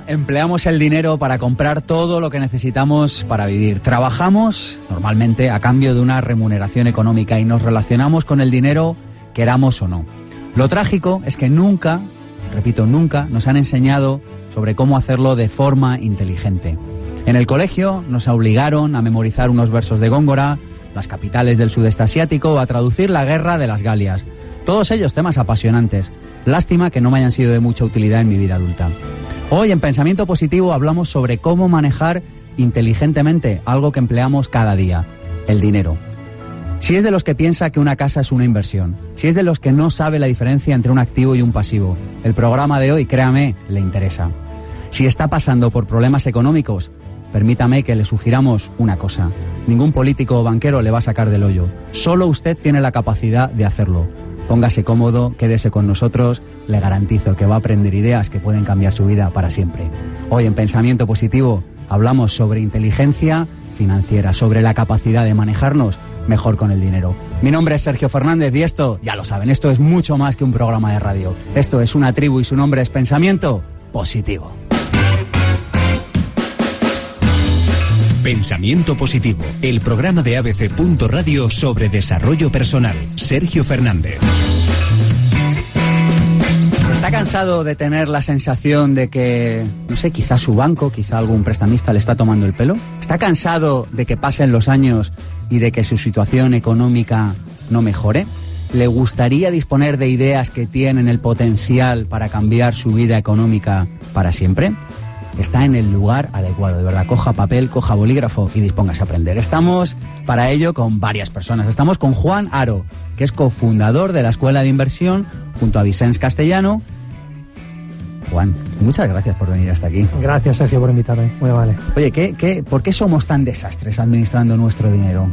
empleamos el dinero para comprar todo lo que necesitamos para vivir. Trabajamos normalmente a cambio de una remuneración económica y nos relacionamos con el dinero, queramos o no. Lo trágico es que nunca, repito, nunca nos han enseñado sobre cómo hacerlo de forma inteligente. En el colegio nos obligaron a memorizar unos versos de Góngora, las capitales del sudeste asiático o a traducir la guerra de las Galias. Todos ellos temas apasionantes. Lástima que no me hayan sido de mucha utilidad en mi vida adulta. Hoy en Pensamiento Positivo hablamos sobre cómo manejar inteligentemente algo que empleamos cada día, el dinero. Si es de los que piensa que una casa es una inversión, si es de los que no sabe la diferencia entre un activo y un pasivo, el programa de hoy, créame, le interesa. Si está pasando por problemas económicos, permítame que le sugiramos una cosa. Ningún político o banquero le va a sacar del hoyo. Solo usted tiene la capacidad de hacerlo. Póngase cómodo, quédese con nosotros, le garantizo que va a aprender ideas que pueden cambiar su vida para siempre. Hoy en Pensamiento Positivo hablamos sobre inteligencia financiera, sobre la capacidad de manejarnos mejor con el dinero. Mi nombre es Sergio Fernández y esto, ya lo saben, esto es mucho más que un programa de radio. Esto es una tribu y su nombre es Pensamiento Positivo. Pensamiento Positivo, el programa de ABC. Radio sobre desarrollo personal. Sergio Fernández. ¿Está cansado de tener la sensación de que, no sé, quizá su banco, quizá algún prestamista le está tomando el pelo? ¿Está cansado de que pasen los años y de que su situación económica no mejore? ¿Le gustaría disponer de ideas que tienen el potencial para cambiar su vida económica para siempre? Está en el lugar adecuado, de verdad. Coja papel, coja bolígrafo y dispóngase a aprender. Estamos para ello con varias personas. Estamos con Juan Aro, que es cofundador de la Escuela de Inversión, junto a Vicens Castellano. Juan, muchas gracias por venir hasta aquí. Gracias, Sergio, por invitarme. Muy vale. Oye, ¿por qué somos tan desastres administrando nuestro dinero?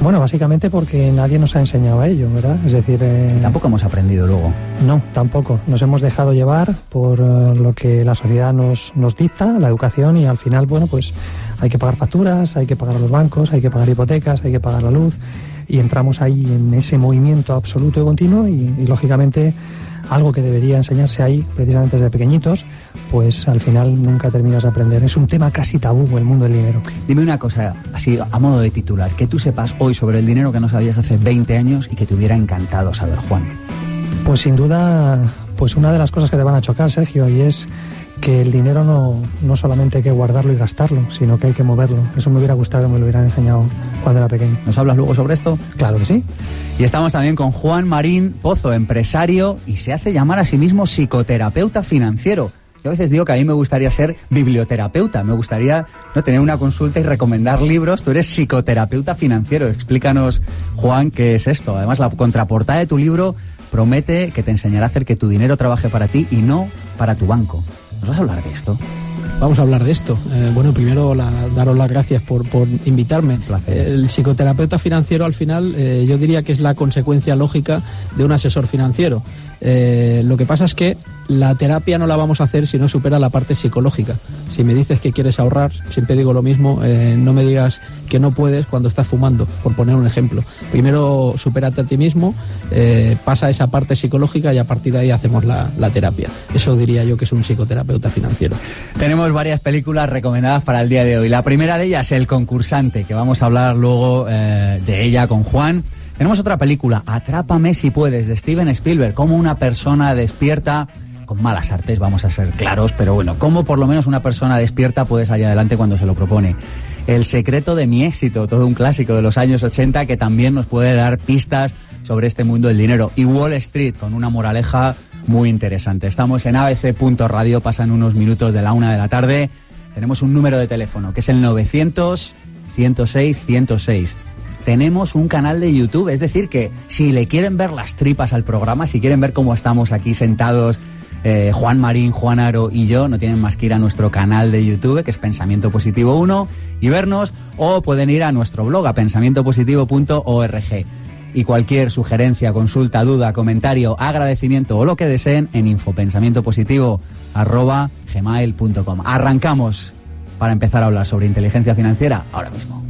Bueno, básicamente porque nadie nos ha enseñado a ello, ¿verdad? Es decir... Tampoco hemos aprendido luego. No, tampoco. Nos hemos dejado llevar por lo que la sociedad nos dicta, la educación, y al final, bueno, pues hay que pagar facturas, hay que pagar a los bancos, hay que pagar hipotecas, hay que pagar la luz, y entramos ahí en ese movimiento absoluto y continuo y lógicamente algo que debería enseñarse ahí precisamente desde pequeñitos, pues al final nunca terminas de aprender. Es un tema casi tabú el mundo del dinero. Dime una cosa, así a modo de titular, que tú sepas hoy sobre el dinero que no sabías hace 20 años y que te hubiera encantado saber, Juan. Pues sin duda, pues una de las cosas que te van a chocar, Sergio, y es que el dinero no solamente hay que guardarlo y gastarlo, sino que hay que moverlo. Eso me hubiera gustado que me lo hubieran enseñado cuando era pequeño. ¿Nos hablas luego sobre esto? Claro que sí. Y estamos también con Juan Marín Pozo, empresario, y se hace llamar a sí mismo psicoterapeuta financiero. Yo a veces digo que a mí me gustaría ser biblioterapeuta, me gustaría tener una consulta y recomendar libros. Tú eres psicoterapeuta financiero. Explícanos, Juan, qué es esto. Además, la contraportada de tu libro promete que te enseñará a hacer que tu dinero trabaje para ti y no para tu banco. ¿Nos vas a hablar de esto? Vamos a hablar de esto. Bueno, primero daros las gracias por invitarme. Un placer. El psicoterapeuta financiero, al final, yo diría que es la consecuencia lógica de un asesor financiero. Lo que pasa es que la terapia no la vamos a hacer si no supera la parte psicológica. Si me dices que quieres ahorrar, siempre digo lo mismo, no me digas que no puedes cuando estás fumando, por poner un ejemplo. Primero supérate a ti mismo, pasa esa parte psicológica y a partir de ahí hacemos la terapia. Eso diría yo que es un psicoterapeuta financiero. Tenemos varias películas recomendadas para el día de hoy. La primera de ellas, El concursante, que vamos a hablar luego de ella con Juan. Tenemos otra película, Atrápame si puedes, de Steven Spielberg, cómo una persona despierta, con malas artes, vamos a ser claros, pero bueno, cómo por lo menos una persona despierta puede salir adelante cuando se lo propone. El secreto de mi éxito, todo un clásico de los años 80 que también nos puede dar pistas sobre este mundo del dinero. Y Wall Street, con una moraleja muy interesante. Estamos en abc.radio, pasan unos minutos de la 1 de la tarde. Tenemos un número de teléfono, que es el 900-106-106. Tenemos un canal de YouTube, es decir que si le quieren ver las tripas al programa, si quieren ver cómo estamos aquí sentados, Juan Marín, Juan Aro y yo, no tienen más que ir a nuestro canal de YouTube, que es Pensamiento Positivo 1, y vernos, o pueden ir a nuestro blog, a pensamientopositivo.org. Y cualquier sugerencia, consulta, duda, comentario, agradecimiento o lo que deseen en infopensamientopositivo@gmail.com. Arrancamos para empezar a hablar sobre inteligencia financiera ahora mismo.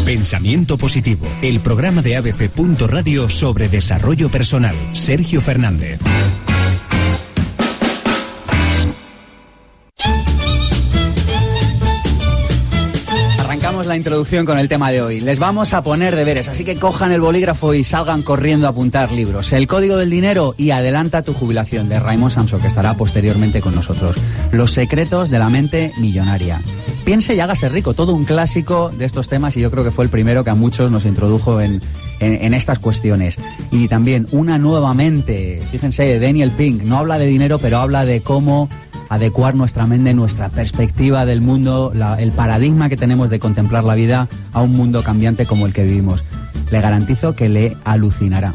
Pensamiento Positivo, el programa de ABC. Radio sobre desarrollo personal. Sergio Fernández. la introducción con el tema de hoy. Les vamos a poner deberes, así que cojan el bolígrafo y salgan corriendo a apuntar libros. El Código del Dinero y Adelanta tu jubilación, de Raymond Samson, que estará posteriormente con nosotros. Los secretos de la mente millonaria. Piense y hágase rico, todo un clásico de estos temas, y yo creo que fue el primero que a muchos nos introdujo en estas cuestiones. Y también Una nueva mente. Fíjense, Daniel Pink no habla de dinero, pero habla de cómo adecuar nuestra mente, nuestra perspectiva del mundo, el paradigma que tenemos de contemplar la vida a un mundo cambiante como el que vivimos. Le garantizo que le alucinará.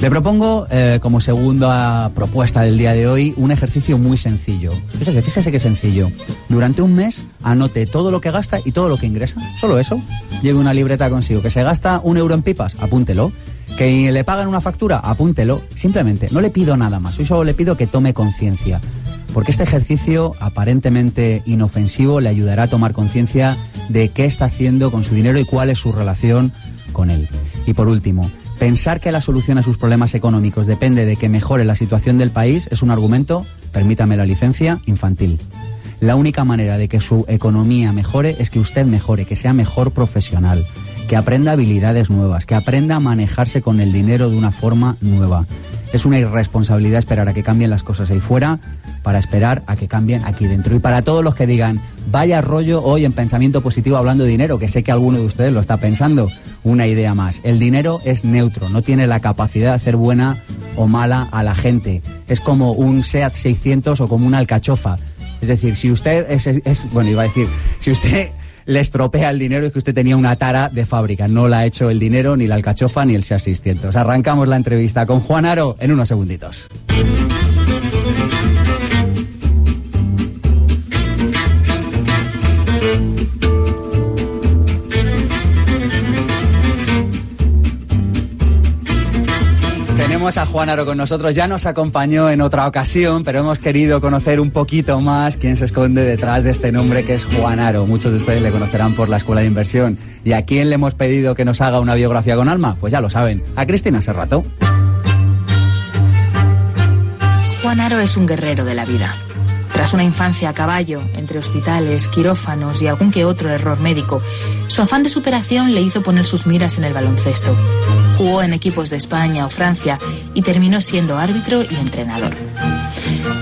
Le propongo, como segunda propuesta del día de hoy, un ejercicio muy sencillo. Fíjese qué sencillo. Durante un mes, anote todo lo que gasta y todo lo que ingresa. Solo eso. Lleve una libreta consigo. Que se gasta 1 euro en pipas, apúntelo. Que le pagan una factura, apúntelo. Simplemente, no le pido nada más. Hoy solo le pido que tome conciencia. Porque este ejercicio, aparentemente inofensivo, le ayudará a tomar conciencia de qué está haciendo con su dinero y cuál es su relación con él. Y por último, pensar que la solución a sus problemas económicos depende de que mejore la situación del país es un argumento, permítame la licencia, infantil. La única manera de que su economía mejore es que usted mejore, que sea mejor profesional, que aprenda habilidades nuevas, que aprenda a manejarse con el dinero de una forma nueva. Es una irresponsabilidad esperar a que cambien las cosas ahí fuera para esperar a que cambien aquí dentro. Y para todos los que digan, vaya rollo hoy en Pensamiento Positivo hablando de dinero, que sé que alguno de ustedes lo está pensando, una idea más. El dinero es neutro, no tiene la capacidad de hacer buena o mala a la gente. Es como un SEAT 600 o como una alcachofa. Es decir, si usted si usted le estropea el dinero, es que usted tenía una tara de fábrica. No la ha hecho el dinero, ni la alcachofa, ni el SEAT 600. Arrancamos la entrevista con Juan Haro en unos segunditos. Tenemos a Juan Haro con nosotros, ya nos acompañó en otra ocasión, pero hemos querido conocer un poquito más quién se esconde detrás de este nombre que es Juan Haro. Muchos de ustedes le conocerán por la Escuela de Inversión. ¿Y a quién le hemos pedido que nos haga una biografía con alma? Pues ya lo saben, a Cristina Serrato. Juan Haro es un guerrero de la vida. Tras una infancia a caballo, entre hospitales, quirófanos y algún que otro error médico, su afán de superación le hizo poner sus miras en el baloncesto. Jugó en equipos de España o Francia y terminó siendo árbitro y entrenador.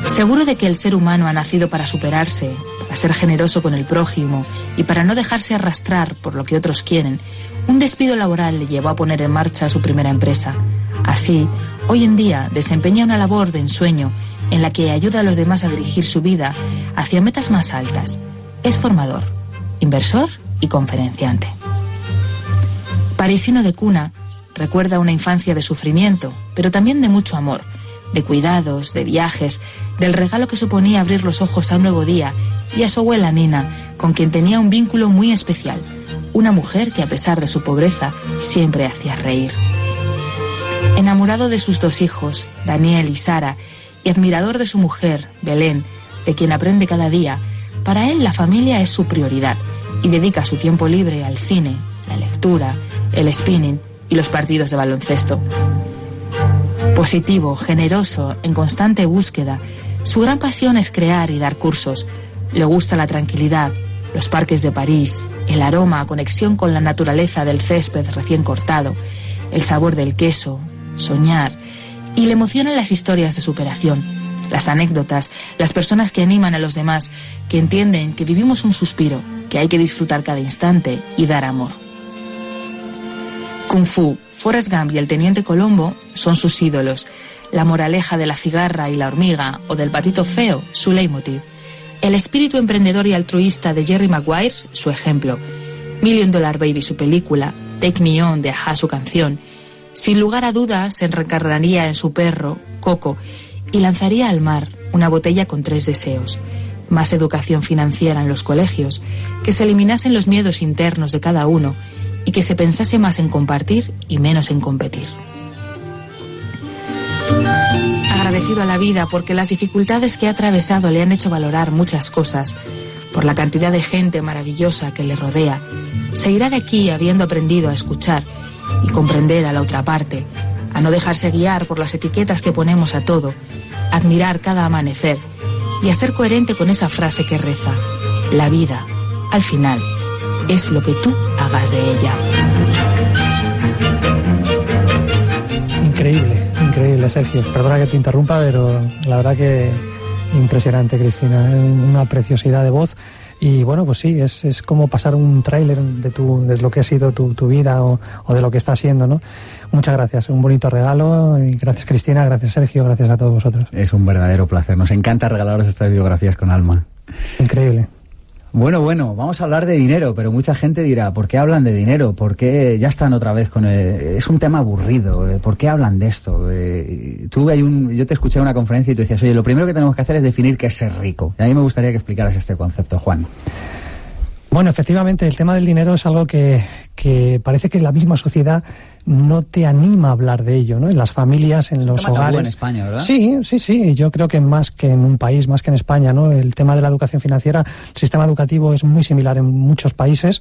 Seguro de que el ser humano ha nacido para superarse, para ser generoso con el prójimo y para no dejarse arrastrar por lo que otros quieren, un despido laboral le llevó a poner en marcha su primera empresa. Así, hoy en día desempeña una labor de ensueño en la que ayuda a los demás a dirigir su vida hacia metas más altas. Es formador, inversor y conferenciante. Parisino de cuna, recuerda una infancia de sufrimiento, pero también de mucho amor, de cuidados, de viajes, del regalo que suponía abrir los ojos a un nuevo día y a su abuela Nina, con quien tenía un vínculo muy especial, una mujer que a pesar de su pobreza siempre hacía reír. Enamorado de sus 2 hijos, Daniel y Sara, y admirador de su mujer, Belén, de quien aprende cada día, para él la familia es su prioridad y dedica su tiempo libre al cine, la lectura, el spinning y los partidos de baloncesto. Positivo, generoso, en constante búsqueda, su gran pasión es crear y dar cursos. Le gusta la tranquilidad, los parques de París, el aroma, conexión con la naturaleza del césped recién cortado, el sabor del queso, soñar, y le emocionan las historias de superación, las anécdotas, las personas que animan a los demás, que entienden que vivimos un suspiro, que hay que disfrutar cada instante y dar amor. Kung Fu, Forrest Gump y el Teniente Colombo son sus ídolos. La moraleja de la cigarra y la hormiga o del patito feo, su leitmotiv. El espíritu emprendedor y altruista de Jerry Maguire, su ejemplo. $1 Million Baby, su película. Take Me On, de A-ha, su canción. Sin lugar a dudas, se reencarnaría en su perro, Coco, y lanzaría al mar una botella con 3 deseos. Más educación financiera en los colegios, que se eliminasen los miedos internos de cada uno y que se pensase más en compartir y menos en competir. Agradecido a la vida porque las dificultades que ha atravesado le han hecho valorar muchas cosas, por la cantidad de gente maravillosa que le rodea, se irá de aquí habiendo aprendido a escuchar y comprender a la otra parte, a no dejarse guiar por las etiquetas que ponemos a todo, a admirar cada amanecer y a ser coherente con esa frase que reza: la vida, al final, es lo que tú hagas de ella. Increíble, Sergio. Perdona que te interrumpa, pero la verdad que impresionante, Cristina. Una preciosidad de voz. Y bueno, pues sí, es como pasar un tráiler de lo que ha sido tu vida o de lo que está siendo, ¿no? Muchas gracias, un bonito regalo. Y gracias, Cristina, gracias, Sergio, gracias a todos vosotros. Es un verdadero placer. Nos encanta regalaros estas biografías con alma. Increíble. Bueno, vamos a hablar de dinero, pero mucha gente dirá, ¿por qué hablan de dinero? ¿Por qué ya están otra vez con es un tema aburrido? ¿Por qué hablan de esto? Yo te escuché en una conferencia y tú decías, oye, lo primero que tenemos que hacer es definir qué es ser rico. Y a mí me gustaría que explicaras este concepto, Juan. Bueno, efectivamente, el tema del dinero es algo que parece que la misma sociedad no te anima a hablar de ello, ¿no? En las familias, en los hogares. Tabú en España, ¿verdad? Sí. Yo creo que más que en un país, más que en España, ¿no? El tema de la educación financiera, el sistema educativo es muy similar en muchos países.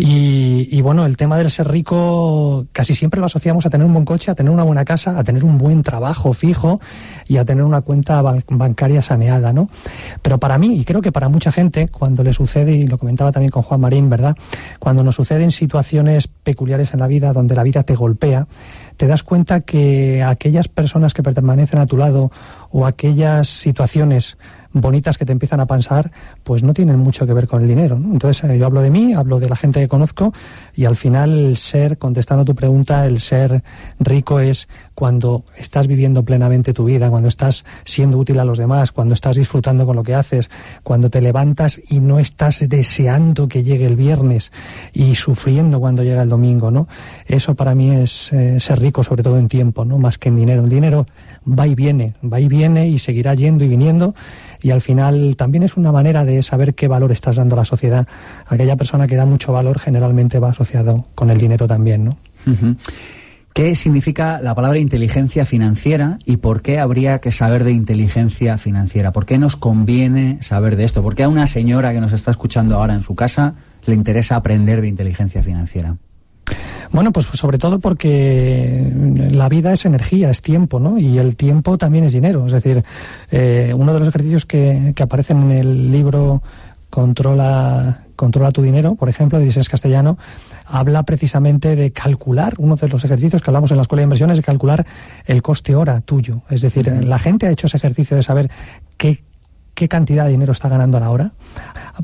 Y bueno, el tema del ser rico casi siempre lo asociamos a tener un buen coche, a tener una buena casa, a tener un buen trabajo fijo y a tener una cuenta bancaria saneada, ¿no? Pero para mí, y creo que para mucha gente, cuando le sucede, y lo comentaba también con Juan Marín, ¿verdad? Cuando nos suceden situaciones peculiares en la vida, donde la vida te golpea, te das cuenta que aquellas personas que permanecen a tu lado o aquellas situaciones bonitas que te empiezan a pasar, pues no tienen mucho que ver con el dinero, ¿no? Entonces yo hablo de mí, hablo de la gente que conozco y al final contestando a tu pregunta, el ser rico es cuando estás viviendo plenamente tu vida, cuando estás siendo útil a los demás, cuando estás disfrutando con lo que haces, cuando te levantas y no estás deseando que llegue el viernes y sufriendo cuando llega el domingo, ¿no? Eso para mí es ser rico, sobre todo en tiempo, ¿no? Más que en dinero. El dinero va y viene y seguirá yendo y viniendo. Y al final también es una manera de saber qué valor estás dando a la sociedad. Aquella persona que da mucho valor generalmente va asociado con el dinero también, ¿no? Uh-huh. ¿Qué significa la palabra inteligencia financiera y por qué habría que saber de inteligencia financiera? ¿Por qué nos conviene saber de esto? ¿Por qué a una señora que nos está escuchando ahora en su casa le interesa aprender de inteligencia financiera? Bueno, pues sobre todo porque la vida es energía, es tiempo, ¿no? Y el tiempo también es dinero. Es decir, uno de los ejercicios que aparecen en el libro Controla tu dinero, por ejemplo, de Vicens Castellano, habla precisamente de calcular, uno de los ejercicios que hablamos en la Escuela de Inversiones, de calcular el coste hora tuyo. Es decir, la gente ha hecho ese ejercicio de saber qué cantidad de dinero está ganando a la hora,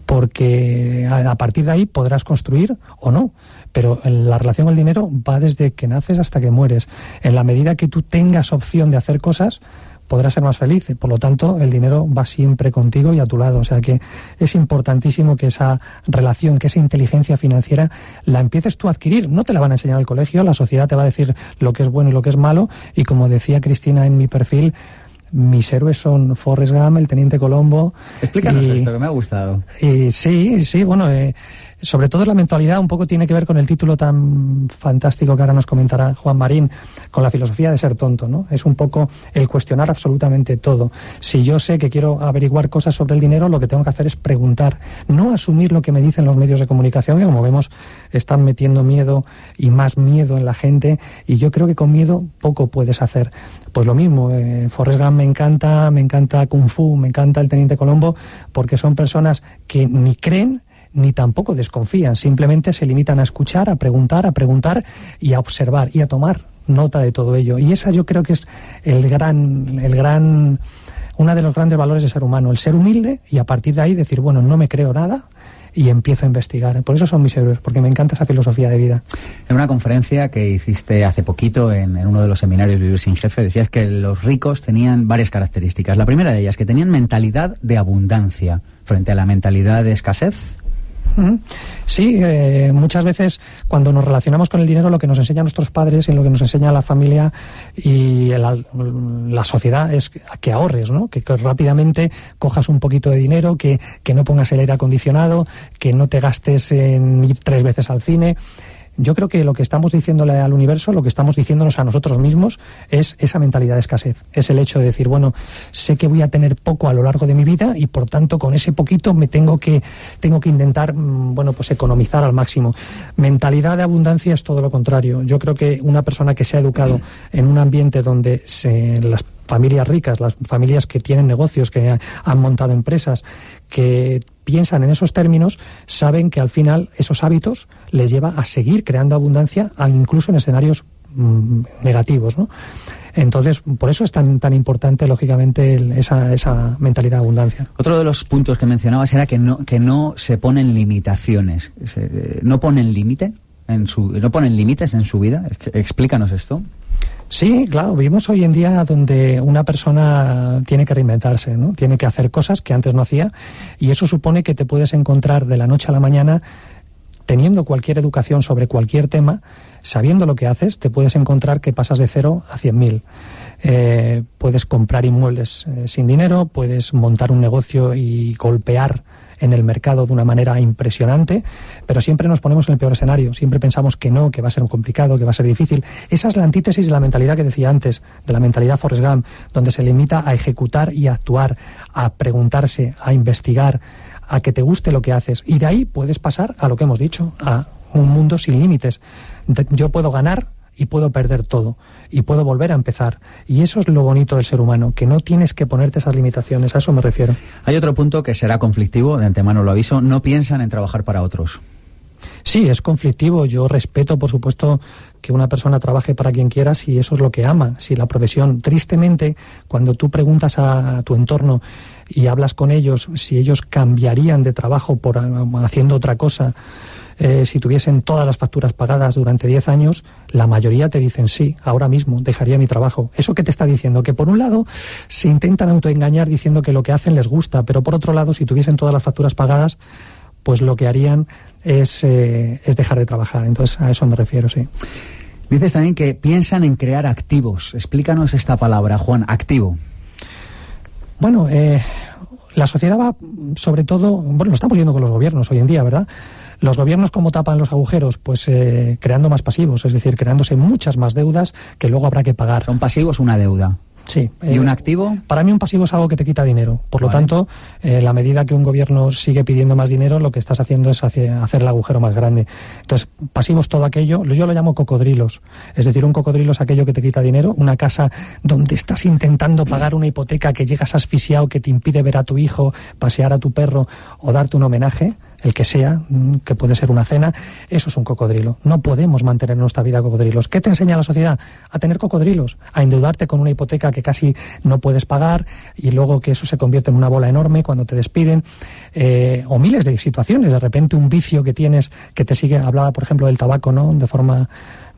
porque a partir de ahí podrás construir o no. Pero la relación con el dinero va desde que naces hasta que mueres. En la medida que tú tengas opción de hacer cosas, podrás ser más feliz. Por lo tanto, el dinero va siempre contigo y a tu lado. O sea que es importantísimo que esa relación, que esa inteligencia financiera la empieces tú a adquirir. No te la van a enseñar al colegio, la sociedad te va a decir lo que es bueno y lo que es malo. Y como decía Cristina en mi perfil, mis héroes son Forrest Gump, el Teniente Colombo. Explícanos esto, que me ha gustado. Y sí, bueno... sobre todo la mentalidad un poco tiene que ver con el título tan fantástico que ahora nos comentará Juan Marín, con la filosofía de ser tonto, ¿no? Es un poco el cuestionar absolutamente todo. Si yo sé que quiero averiguar cosas sobre el dinero, lo que tengo que hacer es preguntar, no asumir lo que me dicen los medios de comunicación, que como vemos están metiendo miedo y más miedo en la gente, y yo creo que con miedo poco puedes hacer. Pues lo mismo, Forrest Gump me encanta Kung Fu, me encanta el Teniente Colombo, porque son personas que ni creen ni tampoco desconfían, simplemente se limitan a escuchar, a preguntar y a observar y a tomar nota de todo ello. Y esa yo creo que es uno de los grandes valores del ser humano, el ser humilde y a partir de ahí decir, bueno, no me creo nada y empiezo a investigar. Por eso son mis héroes, porque me encanta esa filosofía de vida. En una conferencia que hiciste hace poquito en uno de los seminarios Vivir sin Jefe, decías que los ricos tenían varias características. La primera de ellas, que tenían mentalidad de abundancia frente a la mentalidad de escasez. Sí, muchas veces cuando nos relacionamos con el dinero, lo que nos enseñan nuestros padres y lo que nos enseña la familia y la sociedad es que ahorres, ¿no? Que rápidamente cojas un poquito de dinero, que no pongas el aire acondicionado, que no te gastes en ir 3 veces al cine. Yo creo que lo que estamos diciéndole al universo, lo que estamos diciéndonos a nosotros mismos, es esa mentalidad de escasez. Es el hecho de decir, bueno, sé que voy a tener poco a lo largo de mi vida y por tanto con ese poquito me tengo que intentar, pues economizar al máximo. Mentalidad de abundancia es todo lo contrario. Yo creo que una persona que se ha educado en un ambiente donde las familias ricas, las familias que tienen negocios, que han montado empresas, que piensan en esos términos saben que al final esos hábitos les lleva a seguir creando abundancia, incluso en escenarios negativos, ¿no? Entonces, por eso es tan importante, lógicamente, esa mentalidad de abundancia. Otro de los puntos que mencionabas era que no se ponen limitaciones. ¿No ponen límites en su vida? Explícanos esto. Sí, claro, vivimos hoy en día donde una persona tiene que reinventarse, ¿no? Tiene que hacer cosas que antes no hacía, y eso supone que te puedes encontrar de la noche a la mañana teniendo cualquier educación sobre cualquier tema, sabiendo lo que haces, te puedes encontrar que pasas de 0 a 100.000. Puedes comprar inmuebles sin dinero, puedes montar un negocio y golpear en el mercado de una manera impresionante, pero siempre nos ponemos en el peor escenario, siempre pensamos que no, que va a ser complicado, que va a ser difícil. Esa es la antítesis de la mentalidad que decía antes, de la mentalidad Forrest Gump, donde se limita a ejecutar y a actuar, a preguntarse, a investigar, a que te guste lo que haces, y de ahí puedes pasar a lo que hemos dicho, a un mundo sin límites. Yo puedo ganar y puedo perder todo, y puedo volver a empezar, y eso es lo bonito del ser humano, que no tienes que ponerte esas limitaciones, a eso me refiero. Hay otro punto que será conflictivo, de antemano lo aviso: no piensan en trabajar para otros. Sí, es conflictivo. Yo respeto, por supuesto, que una persona trabaje para quien quiera si eso es lo que ama, si la profesión. Tristemente, cuando tú preguntas a tu entorno y hablas con ellos si ellos cambiarían de trabajo por haciendo otra cosa, si tuviesen todas las facturas pagadas durante 10 años, la mayoría te dicen sí, ahora mismo dejaría mi trabajo. ¿Eso qué te está diciendo? Que por un lado se intentan autoengañar diciendo que lo que hacen les gusta, pero por otro lado, si tuviesen todas las facturas pagadas, pues lo que harían es dejar de trabajar. Entonces, a eso me refiero, sí. Dices también que piensan en crear activos. Explícanos esta palabra, Juan, activo. Bueno, la sociedad va, sobre todo, bueno, lo estamos viendo con los gobiernos hoy en día, ¿verdad? Los gobiernos, ¿cómo tapan los agujeros? Pues creando más pasivos, es decir, creándose muchas más deudas que luego habrá que pagar. ¿Son pasivos una deuda? Sí. ¿Y un activo? Para mí un pasivo es algo que te quita dinero. Por lo tanto, la medida que un gobierno sigue pidiendo más dinero, lo que estás haciendo es hacer el agujero más grande. Entonces, pasivos todo aquello, yo lo llamo cocodrilos. Es decir, un cocodrilo es aquello que te quita dinero, una casa donde estás intentando pagar una hipoteca que llegas asfixiado, que te impide ver a tu hijo, pasear a tu perro o darte un homenaje, el que sea, que puede ser una cena. Eso es un cocodrilo. No podemos mantener nuestra vida cocodrilos. ¿Qué te enseña la sociedad? A tener cocodrilos, a endeudarte con una hipoteca que casi no puedes pagar, y luego que eso se convierte en una bola enorme cuando te despiden, o miles de situaciones. De repente un vicio que tienes que te sigue. Hablaba, por ejemplo, del tabaco, ¿no? De forma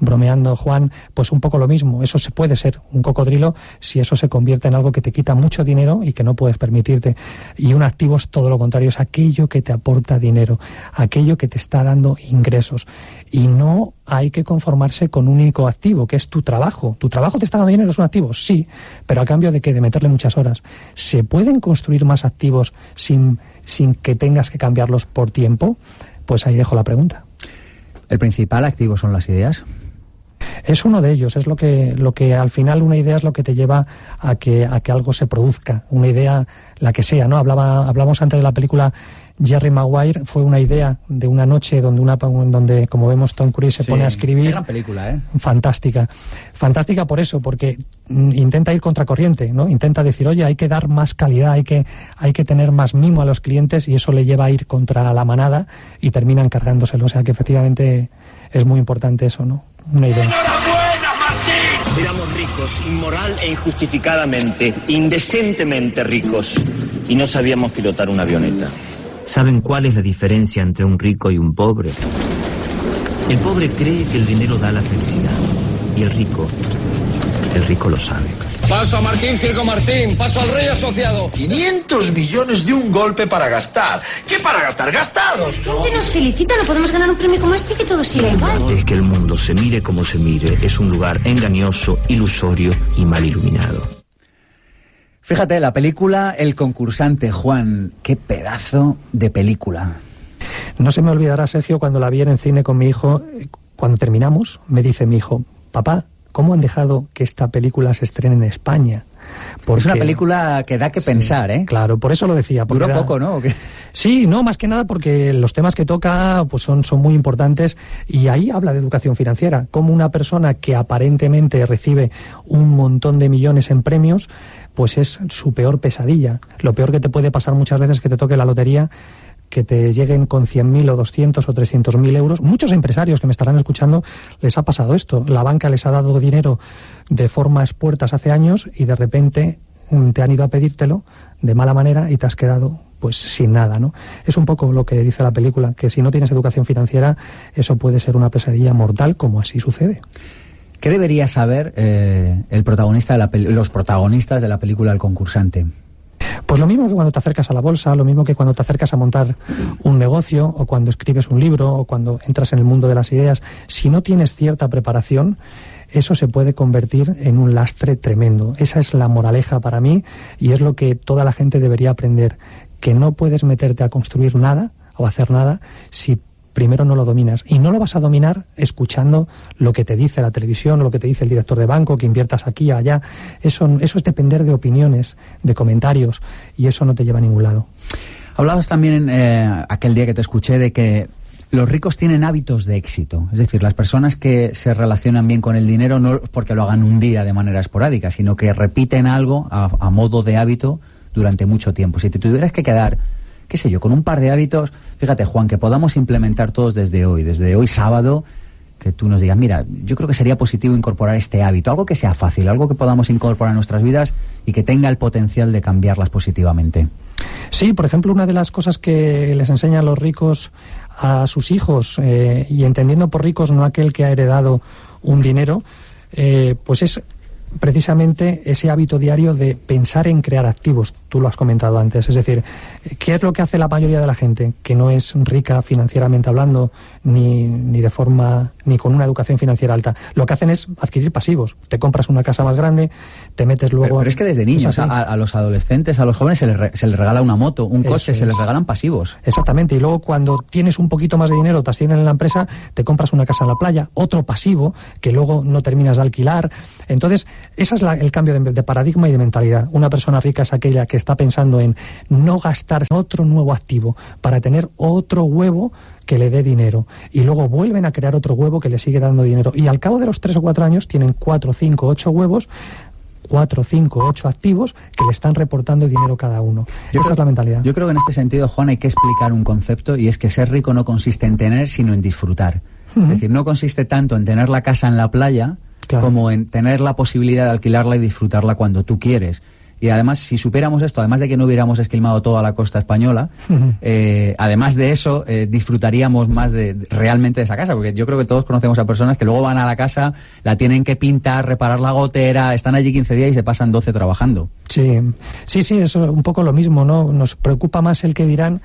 bromeando, Juan, pues un poco lo mismo. Eso se puede ser un cocodrilo si eso se convierte en algo que te quita mucho dinero y que no puedes permitirte. Y un activo es todo lo contrario, es aquello que te aporta dinero, aquello que te está dando ingresos. Y no hay que conformarse con un único activo, que es tu trabajo. ¿Tu trabajo te está dando dinero? ¿Es un activo? Sí, pero a cambio de meterle muchas horas. ¿Se pueden construir más activos sin que tengas que cambiarlos por tiempo? Pues ahí dejo la pregunta. ¿El principal activo son las ideas? Es uno de ellos, es lo que al final, una idea es lo que te lleva a que algo se produzca, una idea, la que sea, ¿no? Hablamos antes de la película Jerry Maguire, fue una idea de una noche donde como vemos, Tom Cruise se pone a escribir. Qué gran película, ¿eh? Fantástica por eso, porque intenta ir contracorriente, ¿no? Intenta decir, oye, hay que dar más calidad, hay que tener más mimo a los clientes, y eso le lleva a ir contra la manada y termina encargándoselo. O sea que efectivamente es muy importante eso, ¿no? Una idea. ¡Enhorabuena, Martín! Éramos ricos, inmoral e injustificadamente, indecentemente ricos, y no sabíamos pilotar una avioneta. ¿Saben cuál es la diferencia entre un rico y un pobre? El pobre cree que el dinero da la felicidad, y el rico lo sabe. Paso a Martín, Circo Martín, paso al rey asociado. 500 millones de un golpe para gastar. ¿Qué para gastar? ¡Gastados! La gente nos felicita, no podemos ganar un premio como este y que todo siga igual. Es que el mundo, se mire como se mire, es un lugar engañoso, ilusorio y mal iluminado. Fíjate, la película El concursante, Juan, qué pedazo de película. No se me olvidará, Sergio, cuando la vi en el cine con mi hijo, cuando terminamos, me dice mi hijo, papá, ¿cómo han dejado que esta película se estrene en España? Porque es una película que da que pensar, ¿eh? Claro, por eso lo decía. Duró poco, ¿no? Sí, no, más que nada porque los temas que toca pues son muy importantes, y ahí habla de educación financiera, como una persona que aparentemente recibe un montón de millones en premios, pues es su peor pesadilla. Lo peor que te puede pasar muchas veces es que te toque la lotería que te lleguen con 100.000 o 200 o 300.000 euros. Muchos empresarios que me estarán escuchando les ha pasado esto. La banca les ha dado dinero de forma espuertas hace años y de repente te han ido a pedírtelo de mala manera y te has quedado pues sin nada, ¿no? Es un poco lo que dice la película, que si no tienes educación financiera, eso puede ser una pesadilla mortal, como así sucede. ¿Qué debería saber el protagonista de los protagonistas de la película El concursante? Pues lo mismo que cuando te acercas a la bolsa, lo mismo que cuando te acercas a montar un negocio, o cuando escribes un libro, o cuando entras en el mundo de las ideas. Si no tienes cierta preparación, eso se puede convertir en un lastre tremendo. Esa es la moraleja para mí, y es lo que toda la gente debería aprender, que no puedes meterte a construir nada o hacer nada si primero no lo dominas. Y no lo vas a dominar escuchando lo que te dice la televisión, o lo que te dice el director de banco, que inviertas aquí, allá. Eso es depender de opiniones, de comentarios, y eso no te lleva a ningún lado. Hablabas también aquel día que te escuché de que los ricos tienen hábitos de éxito. Es decir, las personas que se relacionan bien con el dinero no porque lo hagan un día de manera esporádica, sino que repiten algo a modo de hábito durante mucho tiempo. Si te tuvieras que quedar, qué sé yo, con un par de hábitos, fíjate, Juan, que podamos implementar todos desde hoy sábado, que tú nos digas, mira, yo creo que sería positivo incorporar este hábito, algo que sea fácil, algo que podamos incorporar en nuestras vidas y que tenga el potencial de cambiarlas positivamente. Sí, por ejemplo, una de las cosas que les enseñan los ricos a sus hijos, y entendiendo por ricos no aquel que ha heredado un dinero, pues es precisamente ese hábito diario de pensar en crear activos. Tú lo has comentado antes. Es decir, ¿qué es lo que hace la mayoría de la gente que no es rica financieramente hablando, ni de forma, ni con una educación financiera alta? Lo que hacen es adquirir pasivos. Te compras una casa más grande, te metes luego... Pero es que desde niños a los adolescentes, a los jóvenes se les regala una moto, un coche, se les regalan pasivos. Exactamente. Y luego cuando tienes un poquito más de dinero, te ascienden en la empresa, te compras una casa en la playa, otro pasivo que luego no terminas de alquilar. Entonces, ese es el cambio de paradigma y de mentalidad. Una persona rica es aquella que está pensando en no gastar otro nuevo activo para tener otro huevo que le dé dinero, y luego vuelven a crear otro huevo que le sigue dando dinero, y al cabo de los 3 o 4 años tienen 4, 5, 8 huevos, 4, 5, 8 activos que le están reportando dinero cada uno. Esa es la mentalidad. Yo creo que en este sentido, Juan, hay que explicar un concepto, y es que ser rico no consiste en tener, sino en disfrutar. Es decir, no consiste tanto en tener la casa en la playa, claro, como en tener la posibilidad de alquilarla y disfrutarla cuando tú quieres. Y además, si supiéramos esto, además de que no hubiéramos esquilmado toda la costa española, además de eso, disfrutaríamos más realmente de esa casa, porque yo creo que todos conocemos a personas que luego van a la casa, la tienen que pintar, reparar la gotera, están allí 15 días y se pasan 12 trabajando. Sí, es un poco lo mismo, ¿no? Nos preocupa más el que dirán,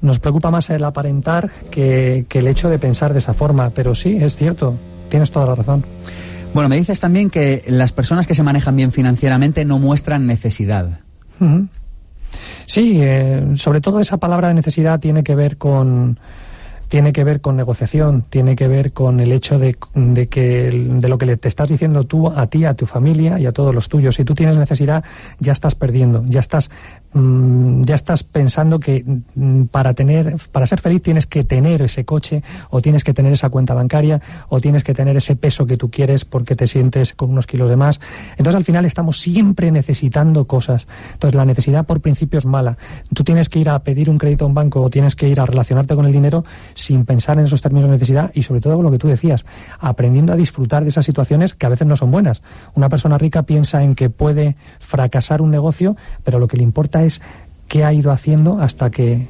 nos preocupa más el aparentar que el hecho de pensar de esa forma, pero sí, es cierto, tienes toda la razón. Bueno, me dices también que las personas que se manejan bien financieramente no muestran necesidad. Sí, sobre todo esa palabra de necesidad tiene que ver con negociación, tiene que ver con el hecho de lo que te estás diciendo tú a ti, a tu familia y a todos los tuyos. Si tú tienes necesidad, ya estás perdiendo, ya estás pensando que para ser feliz tienes que tener ese coche, o tienes que tener esa cuenta bancaria, o tienes que tener ese peso que tú quieres porque te sientes con unos kilos de más. Entonces al final estamos siempre necesitando cosas. Entonces la necesidad por principio es mala. Tú tienes que ir a pedir un crédito a un banco, o tienes que ir a relacionarte con el dinero sin pensar en esos términos de necesidad, y sobre todo con lo que tú decías, aprendiendo a disfrutar de esas situaciones que a veces no son buenas. Una persona rica piensa en que puede fracasar un negocio, pero lo que le importa es qué ha ido haciendo hasta que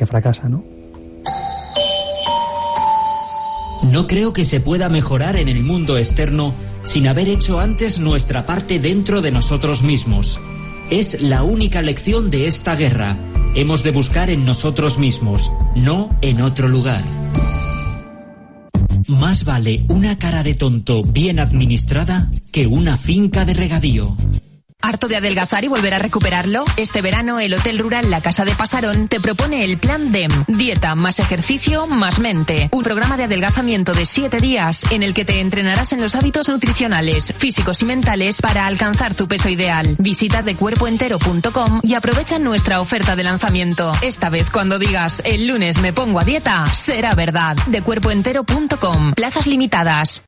fracasa, ¿no? No creo que se pueda mejorar en el mundo externo sin haber hecho antes nuestra parte dentro de nosotros mismos. Es la única lección de esta guerra. Hemos de buscar en nosotros mismos, no en otro lugar. Más vale una cara de tonto bien administrada que una finca de regadío. ¿Harto de adelgazar y volver a recuperarlo? Este verano el Hotel Rural La Casa de Pasarón te propone el Plan DEM, dieta más ejercicio más mente. Un programa de adelgazamiento de 7 días en el que te entrenarás en los hábitos nutricionales, físicos y mentales para alcanzar tu peso ideal. Visita decuerpoentero.com y aprovecha nuestra oferta de lanzamiento. Esta vez cuando digas el lunes me pongo a dieta, será verdad. Decuerpoentero.com. Plazas limitadas.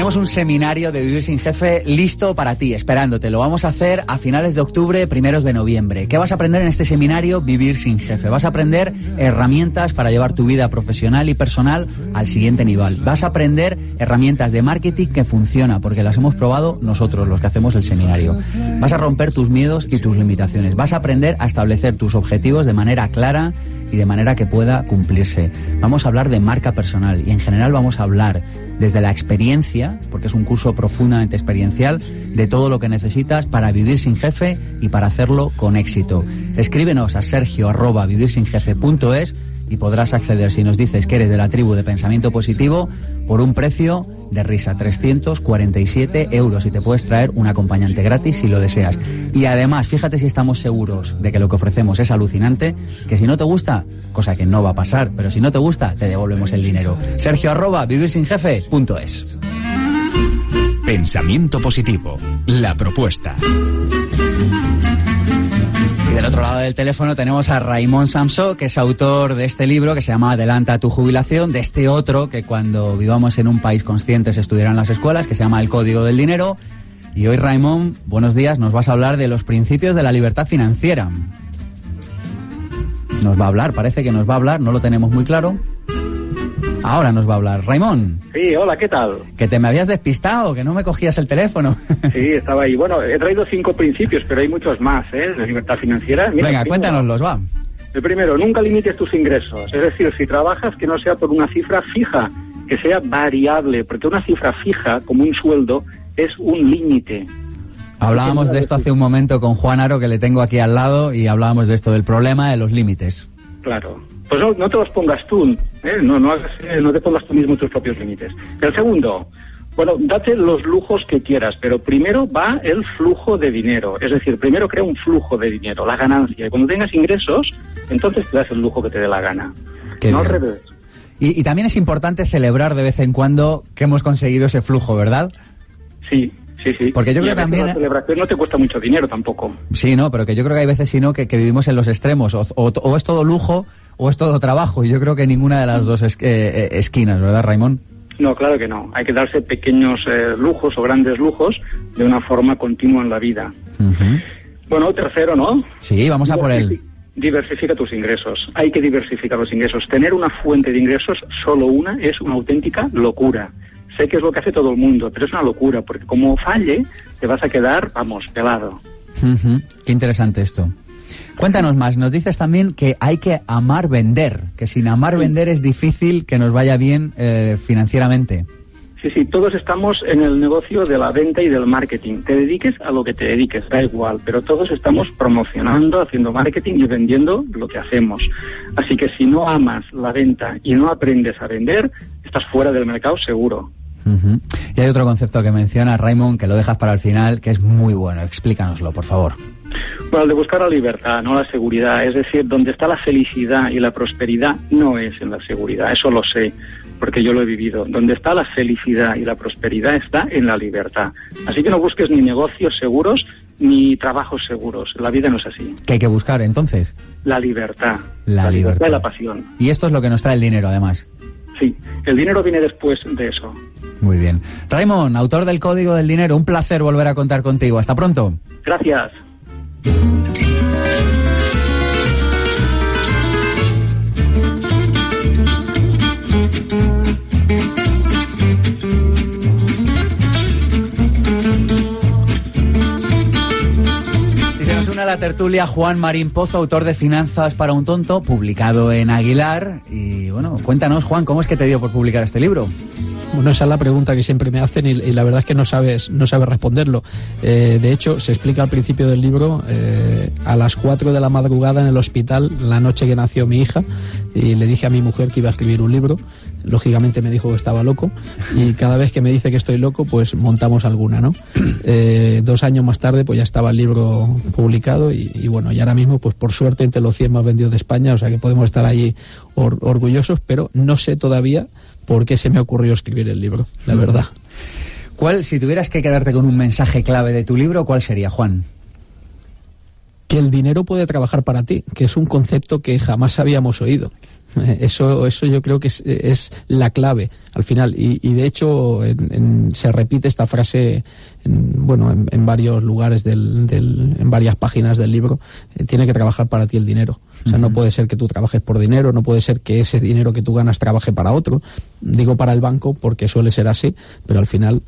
Tenemos un seminario de Vivir sin Jefe listo para ti, esperándote. Lo vamos a hacer a finales de octubre, primeros de noviembre. ¿Qué vas a aprender en este seminario Vivir sin Jefe? Vas a aprender herramientas para llevar tu vida profesional y personal al siguiente nivel. Vas a aprender herramientas de marketing que funcionan, porque las hemos probado nosotros, los que hacemos el seminario. Vas a romper tus miedos y tus limitaciones. Vas a aprender a establecer tus objetivos de manera clara y de manera que pueda cumplirse. Vamos a hablar de marca personal y en general vamos a hablar desde la experiencia, porque es un curso profundamente experiencial, de todo lo que necesitas para vivir sin jefe y para hacerlo con éxito. Escríbenos a sergio@vivirsinjefe.es y podrás acceder, si nos dices que eres de la tribu de Pensamiento Positivo, por un precio de risa, 347 euros, y te puedes traer un acompañante gratis si lo deseas. Y además, fíjate si estamos seguros de que lo que ofrecemos es alucinante, que si no te gusta, cosa que no va a pasar, pero si no te gusta, te devolvemos el dinero. Sergio@vivirsinjefe.es. Pensamiento Positivo, la propuesta. Y del otro lado del teléfono tenemos a Raimon Samsó, que es autor de este libro que se llama Adelanta tu jubilación, de este otro que cuando vivamos en un país consciente se estudiará en las escuelas, que se llama El Código del Dinero. Y hoy, Raimon, buenos días, nos vas a hablar de los principios de la libertad financiera. Nos va a hablar, parece que nos va a hablar, no lo tenemos muy claro. Ahora nos va a hablar. Raimon. Sí, hola, ¿qué tal? Que te me habías despistado, que no me cogías el teléfono. Sí, estaba ahí. Bueno, he traído 5 principios, pero hay muchos más, de libertad financiera. Mira, venga, cuéntanoslos, va. El primero, nunca limites tus ingresos. Es decir, si trabajas, que no sea por una cifra fija, que sea variable, porque una cifra fija, como un sueldo, es un límite. Hablábamos de esto hace un momento con Juan Aro, que le tengo aquí al lado, y hablábamos de esto, del problema de los límites. Claro. Pues no te los pongas tú, no te pongas tú mismo tus propios límites. El segundo, bueno, date los lujos que quieras, pero primero va el flujo de dinero. Es decir, primero crea un flujo de dinero, la ganancia. Y cuando tengas ingresos, entonces te das el lujo que te dé la gana. Qué no bien. al revés. Y también es importante celebrar de vez en cuando que hemos conseguido ese flujo, ¿verdad? Sí. Porque yo creo que también... La celebración no te cuesta mucho dinero tampoco. Sí, no, pero que yo creo que hay veces, si no, que vivimos en los extremos. O es todo lujo o es todo trabajo. Y yo creo que ninguna de las dos esquinas, ¿verdad, Raimon? No, claro que no. Hay que darse pequeños lujos o grandes lujos de una forma continua en la vida. Uh-huh. Bueno, tercero, ¿no? Sí, vamos a por él. Diversifica tus ingresos. Hay que diversificar los ingresos. Tener una fuente de ingresos, solo una, es una auténtica locura. Sé que es lo que hace todo el mundo, pero es una locura, porque como falle, te vas a quedar, pelado. Uh-huh. Qué interesante esto. Cuéntanos más. Nos dices también que hay que amar vender, que sin amar vender es difícil que nos vaya bien financieramente. Sí, todos estamos en el negocio de la venta y del marketing. Te dediques a lo que te dediques, da igual, pero todos estamos promocionando, haciendo marketing y vendiendo lo que hacemos. Así que si no amas la venta y no aprendes a vender, estás fuera del mercado seguro. Uh-huh. Y hay otro concepto que menciona Raimon, que lo dejas para el final, que es muy bueno. Explícanoslo, por favor. Bueno, el de buscar la libertad, no la seguridad. Es decir, donde está la felicidad y la prosperidad no es en la seguridad, eso lo sé, porque yo lo he vivido. Donde está la felicidad y la prosperidad está en la libertad. Así que no busques ni negocios seguros ni trabajos seguros. La vida no es así. ¿Qué hay que buscar entonces? La libertad. La libertad y la pasión. Y esto es lo que nos trae el dinero, además. Sí, el dinero viene después de eso. Muy bien. Raimon, autor del Código del Dinero, un placer volver a contar contigo. Hasta pronto. Gracias. A la tertulia Juan Marín Pozo, autor de Finanzas para un tonto, publicado en Aguilar. Y bueno, cuéntanos, Juan, ¿cómo es que te dio por publicar este libro? Bueno, esa es la pregunta que siempre me hacen y la verdad es que no sabes responderlo. De hecho, se explica al principio del libro, a las 4 de la madrugada en el hospital, la noche que nació mi hija, y le dije a mi mujer que iba a escribir un libro. Lógicamente me dijo que estaba loco, y cada vez que me dice que estoy loco, pues montamos alguna, ¿no? 2 años más tarde, pues ya estaba el libro publicado y bueno, y ahora mismo, pues por suerte, entre los 100 más vendidos de España, o sea que podemos estar ahí orgullosos, pero no sé todavía por qué se me ocurrió escribir el libro, la verdad. ¿Cuál, si tuvieras que quedarte con un mensaje clave de tu libro, cuál sería, Juan? Que el dinero puede trabajar para ti, que es un concepto que jamás habíamos oído. Eso yo creo que es la clave al final, y de hecho se repite esta frase en varios lugares en varias páginas del libro. Tiene que trabajar para ti el dinero. O sea, no puede ser que tú trabajes por dinero, no puede ser que ese dinero que tú ganas trabaje para otro. Digo para el banco porque suele ser así, pero al final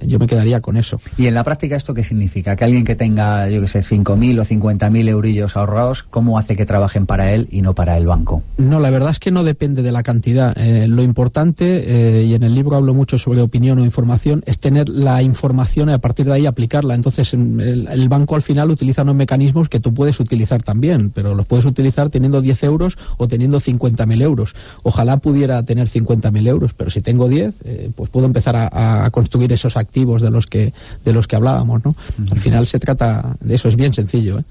yo me quedaría con eso. ¿Y en la práctica esto qué significa? Que alguien que tenga, 5.000 o 50.000 eurillos ahorrados, ¿cómo hace que trabajen para él y no para el banco? No, la verdad es que no depende de la cantidad. Lo importante, y en el libro hablo mucho sobre opinión o información, es tener la información y a partir de ahí aplicarla. Entonces el banco al final utiliza unos mecanismos que tú puedes utilizar también, pero los puedes utilizar teniendo 10 euros o teniendo 50.000 euros. Ojalá pudiera tener 50.000 euros, pero si tengo 10, pues puedo empezar a construir esos activos de los que hablábamos, ¿no? Al final se trata de eso, es bien sencillo, ¿eh?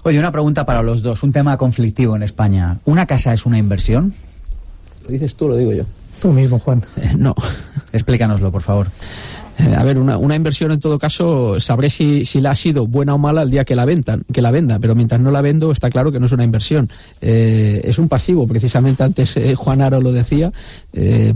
Oye, una pregunta para los dos, un tema conflictivo en España. ¿Una casa es una inversión? ¿Lo dices tú o lo digo yo? Tú mismo, Juan. No. Explícanoslo, por favor. A ver, una inversión en todo caso sabré si la ha sido buena o mala el día que la venda, pero mientras no la vendo está claro que no es una inversión. Es un pasivo, precisamente antes Juan Aro lo decía,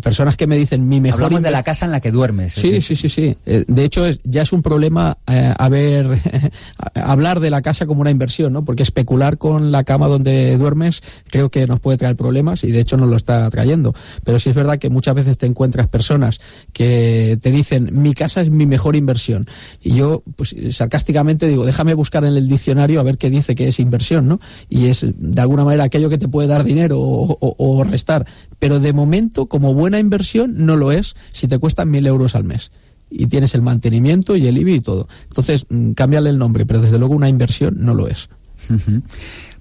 personas que me dicen mi mejor... Hablamos de la casa en la que duermes. Sí. De hecho ya es un problema hablar de la casa como una inversión, ¿no? Porque especular con la cama donde duermes creo que nos puede traer problemas y de hecho nos lo está trayendo. Pero sí es verdad que muchas veces te encuentras personas que te dicen mi casa es mi mejor inversión. Y yo, pues sarcásticamente digo, déjame buscar en el diccionario a ver qué dice que es inversión, ¿no? Y es, de alguna manera, aquello que te puede dar dinero o restar. Pero de momento, como buena inversión, no lo es si te cuestan 1.000 euros al mes. Y tienes el mantenimiento y el IBI y todo. Entonces, cámbiale el nombre, pero desde luego una inversión no lo es.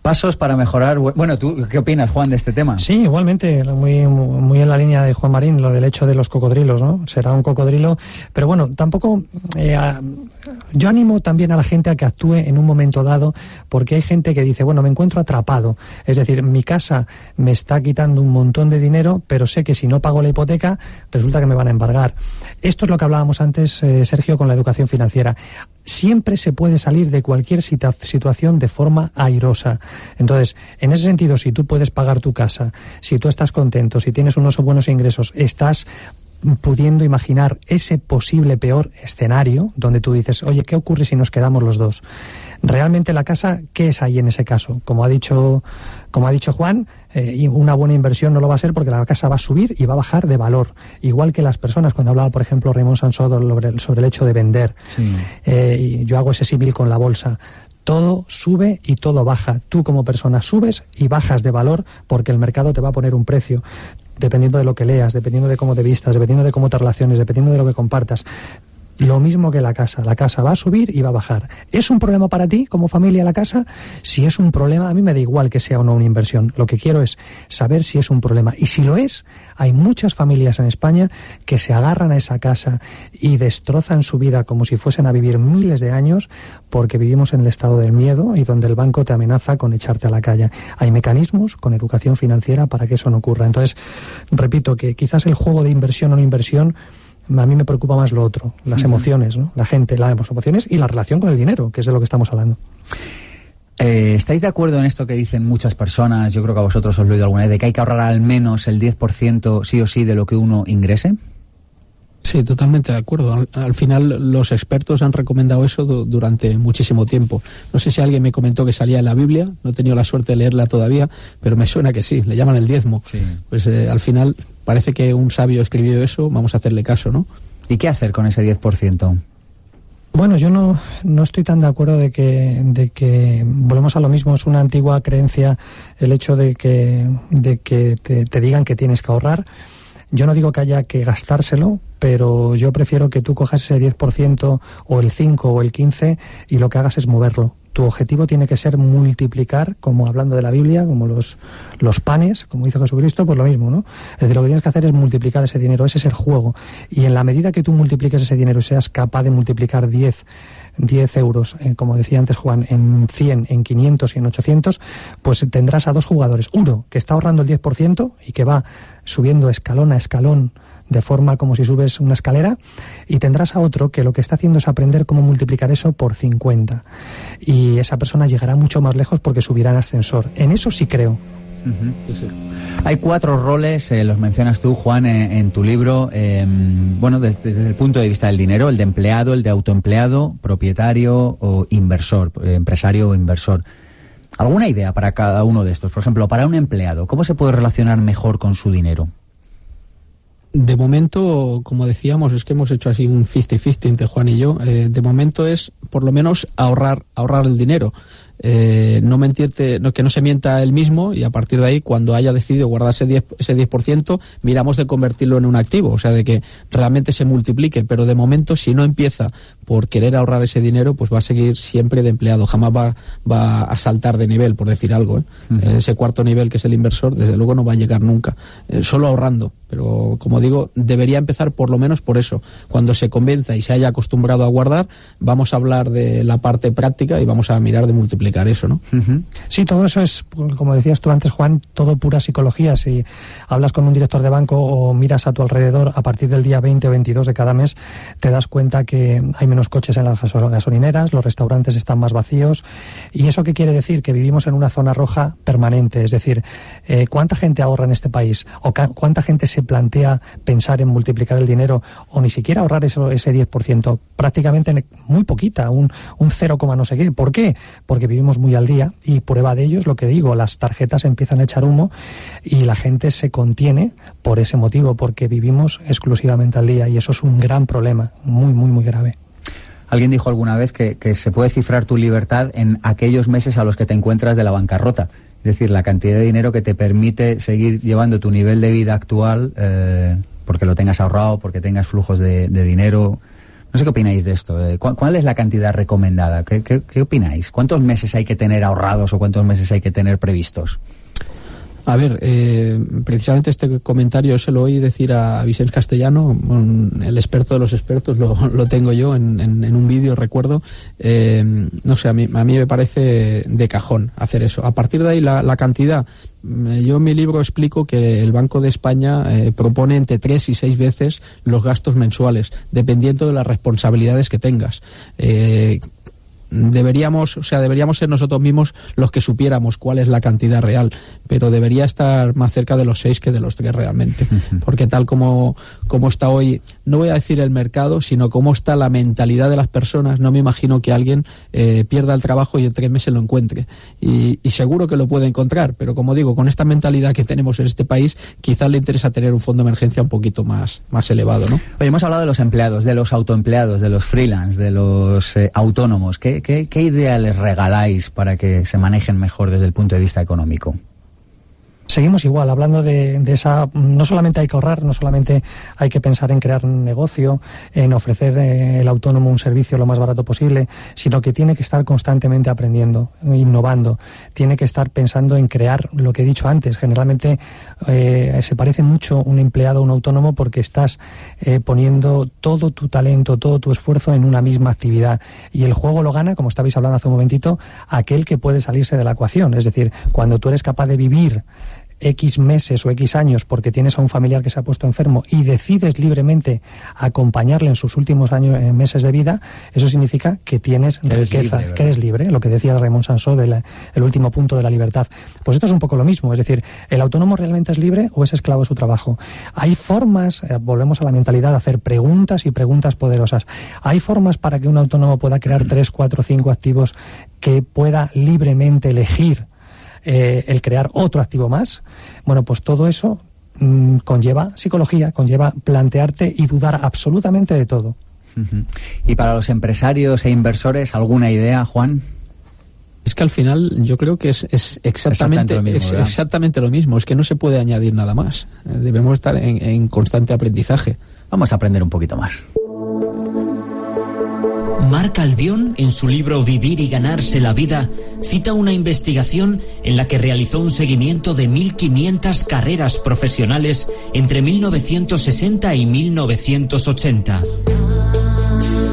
Pasos para mejorar... Bueno, ¿tú qué opinas, Juan, de este tema? Sí, igualmente, muy en la línea de Juan Marín, lo del hecho de los cocodrilos, ¿no? Será un cocodrilo, pero bueno, tampoco... yo animo también a la gente a que actúe en un momento dado, porque hay gente que dice, bueno, me encuentro atrapado, es decir, mi casa me está quitando un montón de dinero, pero sé que si no pago la hipoteca, resulta que me van a embargar. Esto es lo que hablábamos antes, Sergio, con la educación financiera. Siempre se puede salir de cualquier situación de forma airosa. Entonces, en ese sentido, si tú puedes pagar tu casa, si tú estás contento, si tienes unos buenos ingresos, estás pudiendo imaginar ese posible peor escenario donde tú dices, oye, ¿qué ocurre si nos quedamos los dos? Realmente la casa, ¿qué es ahí en ese caso? Como ha dicho Juan, una buena inversión no lo va a ser porque la casa va a subir y va a bajar de valor. Igual que las personas, cuando hablaba, por ejemplo, Raymond Sansó sobre el hecho de vender. Sí. Y yo hago ese símil con la bolsa. Todo sube y todo baja. Tú como persona subes y bajas de valor porque el mercado te va a poner un precio. Dependiendo de lo que leas, dependiendo de cómo te vistas, dependiendo de cómo te relaciones, dependiendo de lo que compartas. Lo mismo que la casa va a subir y va a bajar. ¿Es un problema para ti como familia la casa? Si es un problema, a mí me da igual que sea o no una inversión. Lo que quiero es saber si es un problema. Y si lo es, hay muchas familias en España que se agarran a esa casa y destrozan su vida como si fuesen a vivir miles de años porque vivimos en el estado del miedo y donde el banco te amenaza con echarte a la calle. Hay mecanismos con educación financiera para que eso no ocurra. Entonces, repito que quizás el juego de inversión o no inversión, a mí me preocupa más lo otro, las emociones, ¿no? La gente, las emociones y la relación con el dinero, que es de lo que estamos hablando. ¿Estáis de acuerdo en esto que dicen muchas personas, yo creo que a vosotros os lo he oído alguna vez, de que hay que ahorrar al menos el 10% sí o sí de lo que uno ingrese? Sí, totalmente de acuerdo. Al final los expertos han recomendado eso durante muchísimo tiempo. No sé si alguien me comentó que salía en la Biblia, no he tenido la suerte de leerla todavía, pero me suena que sí, le llaman el diezmo. Sí. Pues al final parece que un sabio escribió eso, vamos a hacerle caso, ¿no? ¿Y qué hacer con ese 10%? Bueno, yo no estoy tan de acuerdo de que volvemos a lo mismo. Es una antigua creencia el hecho de que te digan que tienes que ahorrar. Yo no digo que haya que gastárselo, pero yo prefiero que tú cojas ese 10% o el 5 o el 15 y lo que hagas es moverlo. Tu objetivo tiene que ser multiplicar, como hablando de la Biblia, como los panes, como hizo Jesucristo, pues lo mismo, ¿no? Es decir, lo que tienes que hacer es multiplicar ese dinero, ese es el juego. Y en la medida que tú multipliques ese dinero y seas capaz de multiplicar 10 euros, como decía antes Juan, en 100, en 500 y en 800, pues tendrás a dos jugadores. Uno, que está ahorrando el 10% y que va subiendo escalón a escalón de forma como si subes una escalera, y tendrás a otro que lo que está haciendo es aprender cómo multiplicar eso por 50. Y esa persona llegará mucho más lejos porque subirá en ascensor. En eso sí creo. Sí, sí. Hay 4 roles, los mencionas tú, Juan, en tu libro, desde el punto de vista del dinero: el de empleado, el de autoempleado, propietario o inversor, empresario o inversor. ¿Alguna idea para cada uno de estos? Por ejemplo, para un empleado, ¿cómo se puede relacionar mejor con su dinero? De momento, como decíamos, es que hemos hecho así un 50-50 entre Juan y yo. De momento es, por lo menos, ahorrar el dinero. Que no se mienta él mismo, y a partir de ahí, cuando haya decidido guardar ese 10%, miramos de convertirlo en un activo, o sea, de que realmente se multiplique. Pero de momento, si no empieza por querer ahorrar ese dinero, pues va a seguir siempre de empleado, jamás va a saltar de nivel, por decir algo. Ese cuarto nivel, que es el inversor, desde luego no va a llegar nunca, solo ahorrando. Pero, como digo, debería empezar por lo menos por eso. Cuando se convenza y se haya acostumbrado a guardar, vamos a hablar de la parte práctica y vamos a mirar de multiplicar eso, ¿no? Sí, todo eso es, como decías tú antes, Juan, todo pura psicología. Si hablas con un director de banco o miras a tu alrededor, a partir del día 20 o 22 de cada mes, te das cuenta que hay menos coches en las gasolineras, los restaurantes están más vacíos. ¿Y eso qué quiere decir? Que vivimos en una zona roja permanente. Es decir, ¿cuánta gente ahorra en este país? ¿O cuánta gente se plantea pensar en multiplicar el dinero o ni siquiera ahorrar ese 10%? Prácticamente muy poquita, un 0, no sé qué. ¿Por qué? Porque vivimos muy al día, y prueba de ello es lo que digo: las tarjetas empiezan a echar humo y la gente se contiene por ese motivo, porque vivimos exclusivamente al día, y eso es un gran problema, muy, muy, muy grave. Alguien dijo alguna vez que se puede cifrar tu libertad en aquellos meses a los que te encuentras de la bancarrota. Es decir, la cantidad de dinero que te permite seguir llevando tu nivel de vida actual, porque lo tengas ahorrado, porque tengas flujos de dinero. No sé qué opináis de esto. ¿Cuál es la cantidad recomendada? ¿Qué opináis? ¿Cuántos meses hay que tener ahorrados o cuántos meses hay que tener previstos? A ver, precisamente este comentario se lo oí decir a Vicens Castellano, el experto de los expertos, lo tengo yo en un vídeo, recuerdo. No sé, a mí me parece de cajón hacer eso. A partir de ahí, la cantidad, yo en mi libro explico que el Banco de España propone entre 3 y 6 veces los gastos mensuales, dependiendo de las responsabilidades que tengas. Deberíamos ser nosotros mismos los que supiéramos cuál es la cantidad real, pero debería estar más cerca de los 6 que de los 3 realmente, porque tal como está hoy, no voy a decir el mercado, sino cómo está la mentalidad de las personas, no me imagino que alguien pierda el trabajo y en 3 meses lo encuentre, y seguro que lo puede encontrar, pero como digo, con esta mentalidad que tenemos en este país, quizás le interesa tener un fondo de emergencia un poquito más elevado, ¿no? Oye, hemos hablado de los empleados, de los autoempleados, de los freelance, de los autónomos. ¿Qué idea les regaláis para que se manejen mejor desde el punto de vista económico? Seguimos igual, hablando de esa... No solamente hay que ahorrar, no solamente hay que pensar en crear un negocio, en ofrecer el autónomo un servicio lo más barato posible, sino que tiene que estar constantemente aprendiendo, innovando. Tiene que estar pensando en crear lo que he dicho antes. Generalmente se parece mucho un empleado a un autónomo porque estás poniendo todo tu talento, todo tu esfuerzo en una misma actividad. Y el juego lo gana, como estabais hablando hace un momentito, aquel que puede salirse de la ecuación. Es decir, cuando tú eres capaz de vivir X meses o X años porque tienes a un familiar que se ha puesto enfermo y decides libremente acompañarle en sus últimos meses de vida, eso significa que tienes riqueza, libre, que eres libre, lo que decía Raymond Sansó del último punto de la libertad. Pues esto es un poco lo mismo, es decir, ¿el autónomo realmente es libre o es esclavo de su trabajo? Hay formas, volvemos a la mentalidad de hacer preguntas y preguntas poderosas. Hay formas para que un autónomo pueda crear 3, 4, 5 activos que pueda libremente elegir el crear otro activo más. Bueno, pues todo eso conlleva psicología, conlleva plantearte y dudar absolutamente de todo. ¿Y para los empresarios e inversores alguna idea, Juan? Es que al final yo creo que es exactamente lo mismo, es que no se puede añadir nada más. Debemos estar en constante aprendizaje. Vamos a aprender un poquito más. Marc Albion, en su libro Vivir y ganarse la vida, cita una investigación en la que realizó un seguimiento de 1.500 carreras profesionales entre 1960 y 1980.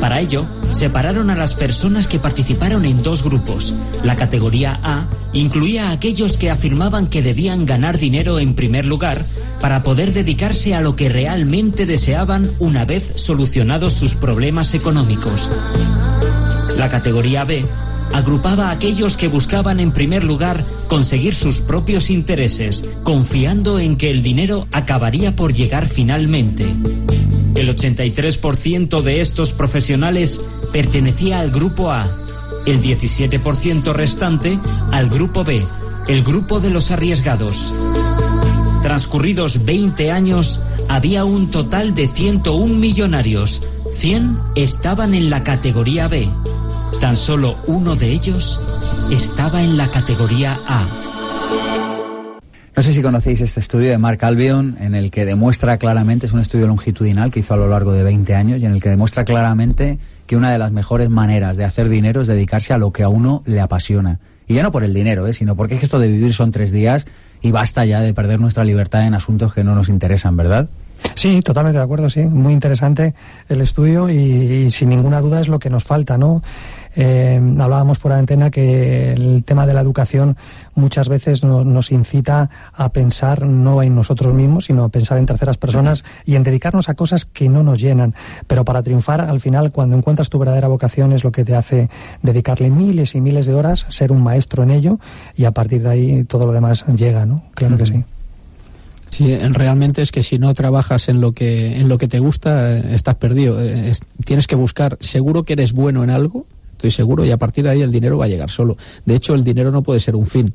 Para ello, separaron a las personas que participaron en 2 grupos. La categoría A incluía a aquellos que afirmaban que debían ganar dinero en primer lugar para poder dedicarse a lo que realmente deseaban una vez solucionados sus problemas económicos. La categoría B agrupaba a aquellos que buscaban en primer lugar conseguir sus propios intereses, confiando en que el dinero acabaría por llegar finalmente. El 83% de estos profesionales pertenecía al grupo A, el 17% restante al grupo B, el grupo de los arriesgados. Transcurridos 20 años, había un total de 101 millonarios. 100 estaban en la categoría B. Tan solo uno de ellos estaba en la categoría A. No sé si conocéis este estudio de Mark Albion, en el que demuestra claramente, es un estudio longitudinal que hizo a lo largo de 20 años, y en el que demuestra claramente que una de las mejores maneras de hacer dinero es dedicarse a lo que a uno le apasiona. Y ya no por el dinero, sino porque es que esto de vivir son 3 días y basta ya de perder nuestra libertad en asuntos que no nos interesan, ¿verdad? Sí, totalmente de acuerdo, sí. Muy interesante el estudio y sin ninguna duda es lo que nos falta, ¿no? Hablábamos fuera de antena que el tema de la educación muchas veces nos incita a pensar no en nosotros mismos, sino a pensar en terceras personas y en dedicarnos a cosas que no nos llenan. Pero para triunfar, al final, cuando encuentras tu verdadera vocación, es lo que te hace dedicarle miles y miles de horas, ser un maestro en ello, y a partir de ahí todo lo demás llega, ¿no? Claro que sí. Sí, realmente es que si no trabajas en lo que te gusta, estás perdido. Tienes que buscar, seguro que eres bueno en algo, estoy seguro, y a partir de ahí el dinero va a llegar solo. De hecho, el dinero no puede ser un fin.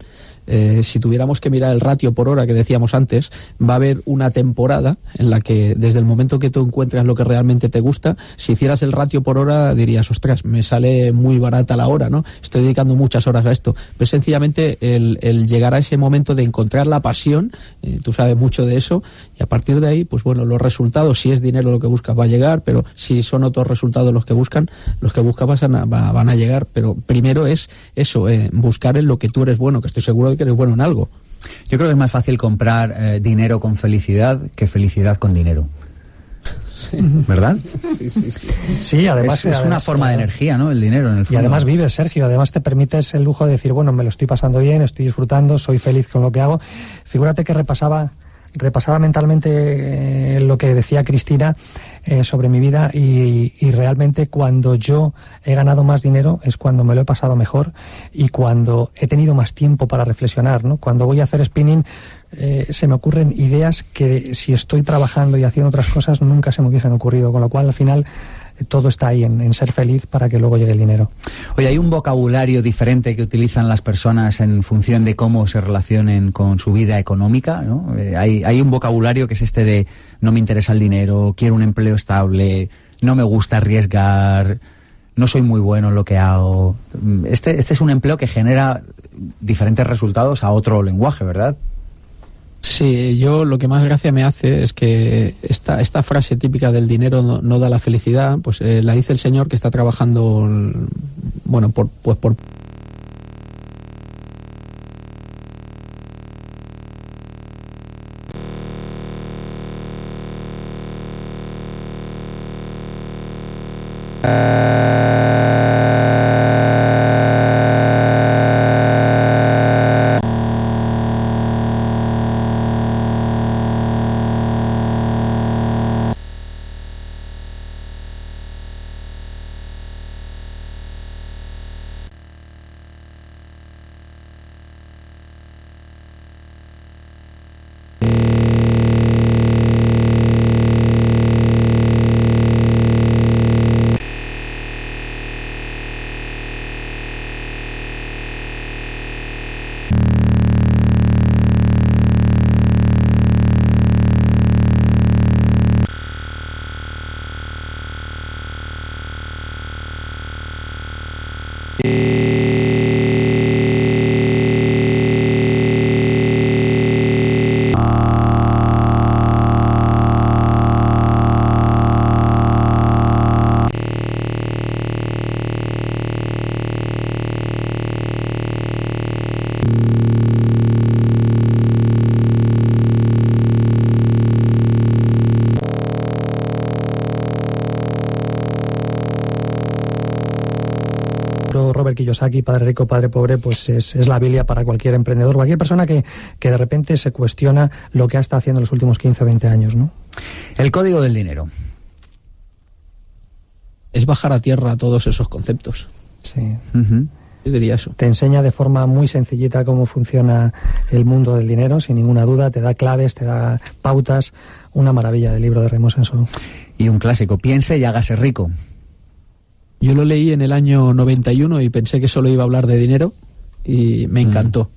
Si tuviéramos que mirar el ratio por hora que decíamos antes, va a haber una temporada en la que desde el momento que tú encuentras lo que realmente te gusta, si hicieras el ratio por hora dirías, ostras, me sale muy barata la hora, ¿no? Estoy dedicando muchas horas a esto. Pero sencillamente el llegar a ese momento de encontrar la pasión, tú sabes mucho de eso, y a partir de ahí, pues bueno, los resultados, si es dinero lo que buscas, va a llegar, pero si son otros resultados los que buscas van a llegar. Pero primero es eso, buscar en lo que tú eres bueno, que estoy seguro de que eres bueno en algo. Yo creo que es más fácil comprar dinero con felicidad que felicidad con dinero. Sí. ¿Verdad? Sí. Sí, además es una forma de energía, ¿no? El dinero, en el fondo. Y además vives, Sergio, además te permites el lujo de decir, bueno, me lo estoy pasando bien, estoy disfrutando, soy feliz con lo que hago. Figúrate que repasaba mentalmente lo que decía Cristina sobre mi vida y realmente cuando yo he ganado más dinero es cuando me lo he pasado mejor y cuando he tenido más tiempo para reflexionar, ¿no? Cuando voy a hacer spinning se me ocurren ideas que si estoy trabajando y haciendo otras cosas nunca se me hubiesen ocurrido, con lo cual al final todo está ahí en ser feliz para que luego llegue el dinero. Oye, ¿hay un vocabulario diferente que utilizan las personas en función de cómo se relacionen con su vida económica, ¿no? Hay un vocabulario que es este de no me interesa el dinero, quiero un empleo estable, no me gusta arriesgar, no soy muy bueno en lo que hago. Este es un empleo que genera diferentes resultados a otro lenguaje, ¿verdad? Sí, yo lo que más gracia me hace es que esta frase típica del dinero no da la felicidad, pues la dice el señor que está trabajando, bueno, por Robert Kiyosaki, Padre Rico, Padre Pobre, pues es la Biblia para cualquier emprendedor, cualquier persona que de repente se cuestiona lo que ha estado haciendo en los últimos 15 o 20 años, ¿no? El código del dinero. Es bajar a tierra todos esos conceptos. Sí. Yo diría eso. Te enseña de forma muy sencillita cómo funciona el mundo del dinero, sin ninguna duda, te da claves, te da pautas. Una maravilla del libro de Raymond Samson. Y un clásico, Piense y hágase rico. Yo lo leí en el año 91 y pensé que solo iba a hablar de dinero y me encantó.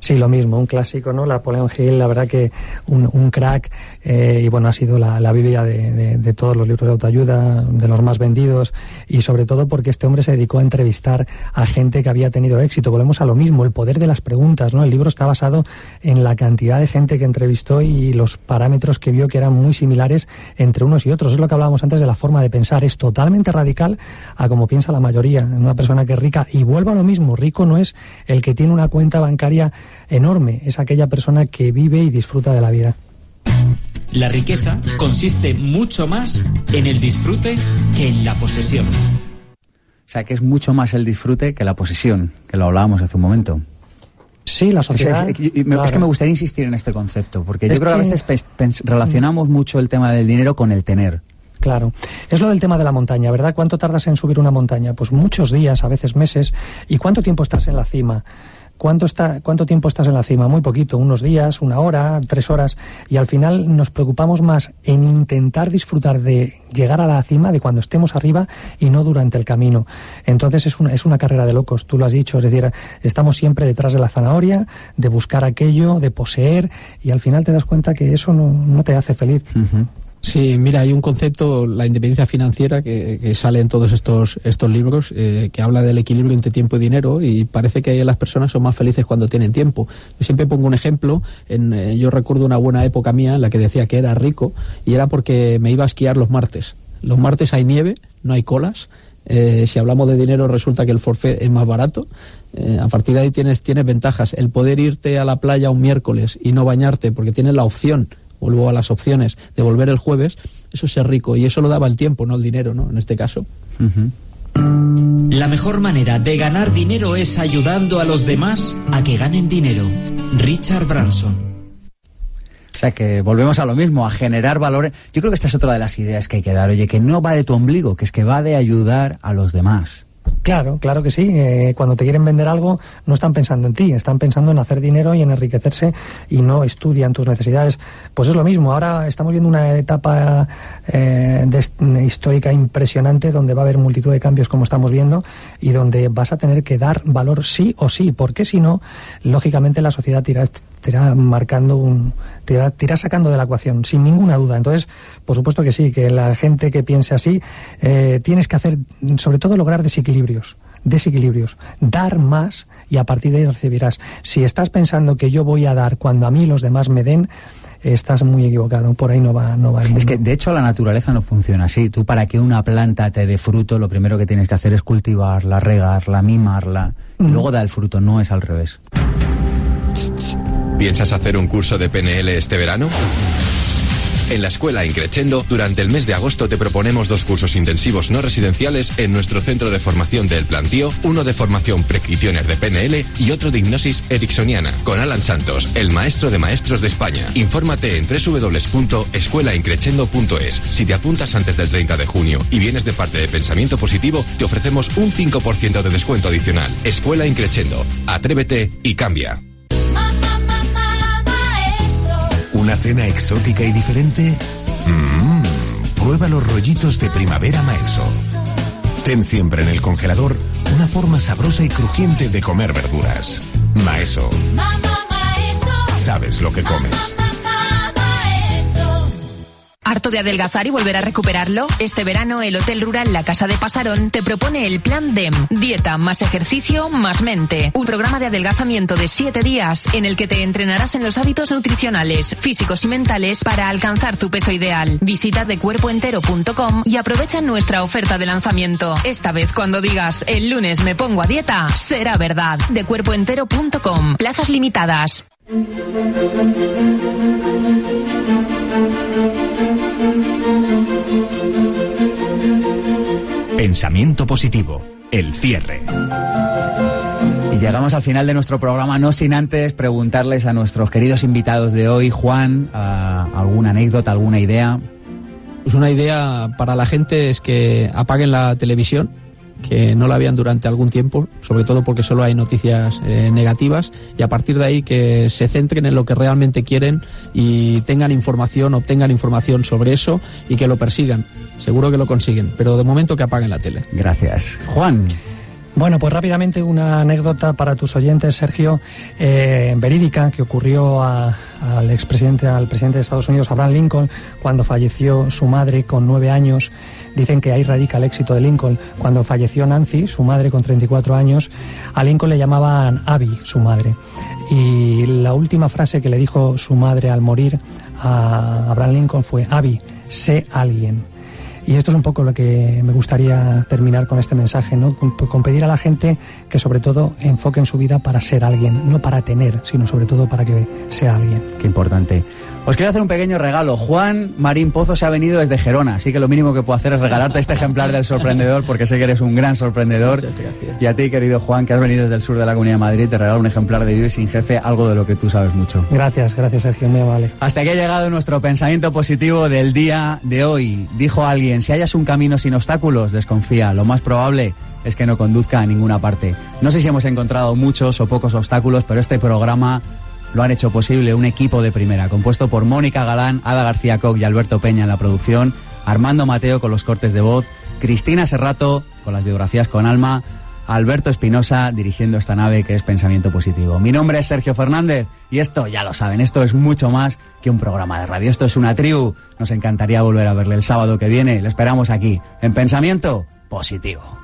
Sí, lo mismo, un clásico, ¿no? Napoleon Hill, la verdad que un crack, y bueno, ha sido la Biblia de todos los libros de autoayuda, de los más vendidos, y sobre todo porque este hombre se dedicó a entrevistar a gente que había tenido éxito. Volvemos a lo mismo, el poder de las preguntas, ¿no? El libro está basado en la cantidad de gente que entrevistó y los parámetros que vio que eran muy similares entre unos y otros. Es lo que hablábamos antes de la forma de pensar, es totalmente radical a como piensa la mayoría. Una persona que es rica, y vuelvo a lo mismo, rico no es el que tiene una cuenta bancaria enorme, es aquella persona que vive y disfruta de la vida. La riqueza consiste mucho más en el disfrute que en la posesión. O sea, que es mucho más el disfrute que la posesión, que lo hablábamos hace un momento. Sí, la sociedad... Es que me gustaría insistir en este concepto, porque yo creo que a veces relacionamos mucho el tema del dinero con el tener. Claro. Es lo del tema de la montaña, ¿verdad? ¿Cuánto tardas en subir una montaña? Pues muchos días, a veces meses. ¿Y cuánto tiempo estás en la cima? ¿Cuánto tiempo estás en la cima? Muy poquito, unos días, 1 hora, 3 horas, y al final nos preocupamos más en intentar disfrutar de llegar a la cima, de cuando estemos arriba, y no durante el camino. Entonces es una carrera de locos, tú lo has dicho, es decir, estamos siempre detrás de la zanahoria, de buscar aquello, de poseer, y al final te das cuenta que eso no te hace feliz. Uh-huh. Sí, mira, hay un concepto, la independencia financiera, que sale en todos estos libros, que habla del equilibrio entre tiempo y dinero, y parece que las personas son más felices cuando tienen tiempo. Yo siempre pongo un ejemplo, yo recuerdo una buena época mía en la que decía que era rico, y era porque me iba a esquiar los martes. Los martes hay nieve, no hay colas. Si hablamos de dinero, resulta que el forfait es más barato. A partir de ahí tienes ventajas. El poder irte a la playa un miércoles y no bañarte porque tienes la opción, vuelvo a las opciones, de volver el jueves, eso es ser rico, y eso lo daba el tiempo, no el dinero, ¿no? En este caso. Uh-huh. La mejor manera de ganar dinero es ayudando a los demás a que ganen dinero. Richard Branson. O sea que volvemos a lo mismo, a generar valores. Yo creo que esta es otra de las ideas que hay que dar, oye, que no va de tu ombligo, que es que va de ayudar a los demás. Claro que sí. Cuando te quieren vender algo, no están pensando en ti, están pensando en hacer dinero y en enriquecerse, y no estudian tus necesidades. Pues es lo mismo. Ahora estamos viendo una etapa histórica impresionante, donde va a haber multitud de cambios, como estamos viendo, y donde vas a tener que dar valor sí o sí, porque si no, lógicamente la sociedad te irá sacando de la ecuación, sin ninguna duda. Entonces, por supuesto que sí, que la gente que piense así, tienes que hacer, sobre todo, lograr desequilibrios, dar más, y a partir de ahí recibirás. Si estás pensando que yo voy a dar cuando a mí los demás me den, estás muy equivocado, por ahí no va el mundo. Es que de hecho la naturaleza no funciona así. Tú, para que una planta te dé fruto, lo primero que tienes que hacer es cultivarla, regarla, mimarla, y luego da el fruto, no es al revés. ¿Piensas hacer un curso de PNL este verano? En la escuela Increchendo, durante el mes de agosto te proponemos 2 cursos intensivos no residenciales en nuestro centro de formación del Plantío, uno de formación pre-Critioner de PNL y otro de hipnosis ericksoniana, con Alan Santos, el maestro de maestros de España. Infórmate en www.escuelaincrechendo.es. Si te apuntas antes del 30 de junio y vienes de parte de Pensamiento Positivo, te ofrecemos un 5% de descuento adicional. Escuela Increchendo. Atrévete y cambia. ¿Una cena exótica y diferente? Prueba los rollitos de primavera Maeso. Ten siempre en el congelador una forma sabrosa y crujiente de comer verduras. Maeso. Sabes lo que comes. ¿Harto de adelgazar y volver a recuperarlo? Este verano el Hotel Rural La Casa de Pasarón te propone el Plan DEM. Dieta más ejercicio más mente. Un programa de adelgazamiento de 7 días en el que te entrenarás en los hábitos nutricionales, físicos y mentales para alcanzar tu peso ideal. Visita decuerpoentero.com y aprovecha nuestra oferta de lanzamiento. Esta vez, cuando digas el lunes me pongo a dieta, será verdad. Decuerpoentero.com. Plazas limitadas. Pensamiento Positivo, el cierre. Y llegamos al final de nuestro programa, no sin antes preguntarles a nuestros queridos invitados de hoy. Juan, ¿alguna anécdota, alguna idea? Pues una idea para la gente es que apaguen la televisión, que no la vean durante algún tiempo, sobre todo porque solo hay noticias negativas, y a partir de ahí que se centren en lo que realmente quieren y obtengan información sobre eso y que lo persigan. Seguro que lo consiguen, pero de momento que apaguen la tele. Gracias. Juan. Bueno, pues rápidamente una anécdota para tus oyentes, Sergio, verídica, que ocurrió al presidente de Estados Unidos, Abraham Lincoln, cuando falleció su madre con 9 años. Dicen que ahí radica el éxito de Lincoln. Cuando falleció Nancy, su madre, con 34 años, a Lincoln le llamaban Abby, su madre. Y la última frase que le dijo su madre al morir a Abraham Lincoln fue: Abby, sé alguien. Y esto es un poco lo que me gustaría terminar con este mensaje, ¿no? Con pedir a la gente que sobre todo enfoquen su vida para ser alguien, no para tener, sino sobre todo para que sea alguien. Qué importante. Os quiero hacer un pequeño regalo. Juan Marín Pozo se ha venido desde Gerona, así que lo mínimo que puedo hacer es regalarte este ejemplar del sorprendedor, porque sé que eres un gran sorprendedor. Y a ti, querido Juan, que has venido desde el sur de la Comunidad de Madrid, te regalo un ejemplar de Vivir sin Jefe, algo de lo que tú sabes mucho. Gracias, Sergio, me vale. Hasta aquí ha llegado nuestro pensamiento positivo del día de hoy. Dijo alguien: si hallas un camino sin obstáculos, desconfía. Lo más probable es que no conduzca a ninguna parte. No sé si hemos encontrado muchos o pocos obstáculos, pero este programa lo han hecho posible un equipo de primera, compuesto por Mónica Galán, Ada García Koch y Alberto Peña en la producción, Armando Mateo con los cortes de voz, Cristina Serrato con las biografías con alma, Alberto Espinosa dirigiendo esta nave que es Pensamiento Positivo. Mi nombre es Sergio Fernández y esto, ya lo saben, esto es mucho más que un programa de radio. Esto es una tribu. Nos encantaría volver a verle el sábado que viene. Le esperamos aquí, en Pensamiento Positivo.